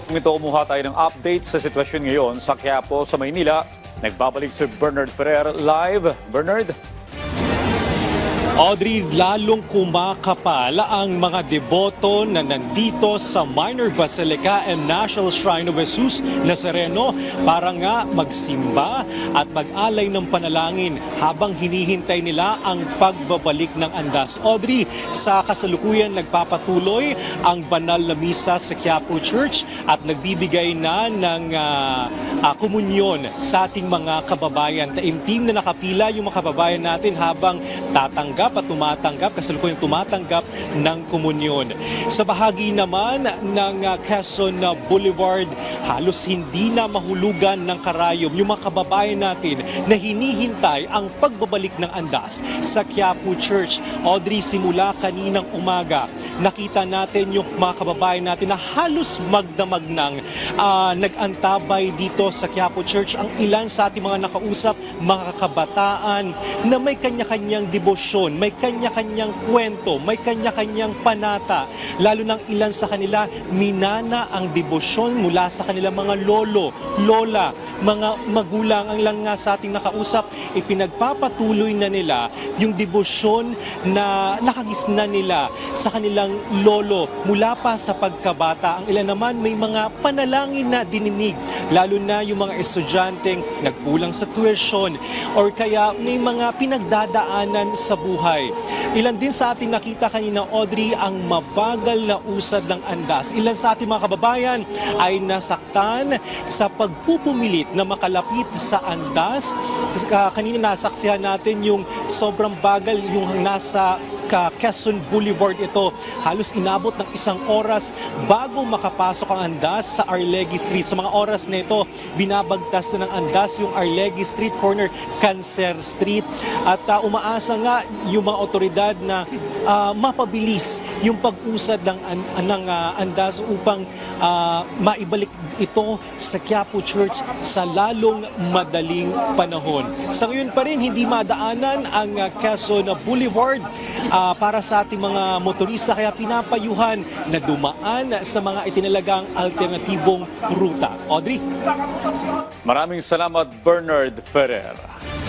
Ito kumuha tayo ng update sa sitwasyon ngayon sa Quiapo sa Maynila. Nagbabalik si Bernard Ferrer live. Bernard? Audrey, lalong kumakapal ang mga deboto na nandito sa Minor Basilica and National Shrine of Jesus Nazareno para nga magsimba at mag-alay ng panalangin habang hinihintay nila ang pagbabalik ng andas. Audrey, sa kasalukuyan nagpapatuloy ang banal na misa sa Quiapo Church at nagbibigay na ng komunyon sa ating mga kababayan. Taimtim na nakapila yung mga kababayan natin habang tatanggap at kasalukuyang tumatanggap ng komunyon. Sa bahagi naman ng Quezon Boulevard, halos hindi na mahulugan ng karayom yung mga kababayan natin na hinihintay ang pagbabalik ng andas sa Quiapo Church. Audrey, simula kaninang umaga, nakita natin yung mga kababayan natin na halos magdamag ng nag-antabay dito sa Quiapo Church. Ang ilan sa ating mga nakausap, mga kabataan na may kanya-kanyang debosyon, may kanya-kanyang kwento, may kanya-kanyang panata. Lalo ng ilan sa kanila, minana ang debosyon mula sa kanilang mga lolo, lola, mga magulang. Ang ilan nga sa ating nakausap, ipinagpapatuloy na nila yung debosyon na nakagisna nila sa kanilang lolo mula pa sa pagkabata. Ang ilan naman may mga panalangin na dininig, lalo na yung mga estudyanteng nagkulang sa tuition or kaya may mga pinagdadaanan sa buhay. Ilan din sa ating nakita kanina, Audrey, ang mabagal na usad ng andas. Ilan sa ating mga kababayan ay nasaktan sa pagpupumilit na makalapit sa andas. Kanina nasaksihan natin yung sobrang bagal yung nasa Quezon Boulevard ito. Halos inabot ng 1 oras bago makapasok ang andas sa Arlegui Street. Sa mga oras na ito, binabagtas na ng andas yung Arlegui Street, corner Cancer Street. At umaasa nga yung mga otoridad na mapabilis yung pag-usad ng andas upang maibalik ito sa Quiapo Church sa lalong madaling panahon. Sa ngayon pa rin, hindi madaanan ang Quezon Boulevard para sa ating mga motorista, kaya pinapayuhan na dumaan sa mga itinalagang alternatibong ruta. Audrey? Maraming salamat, Bernard Ferrer.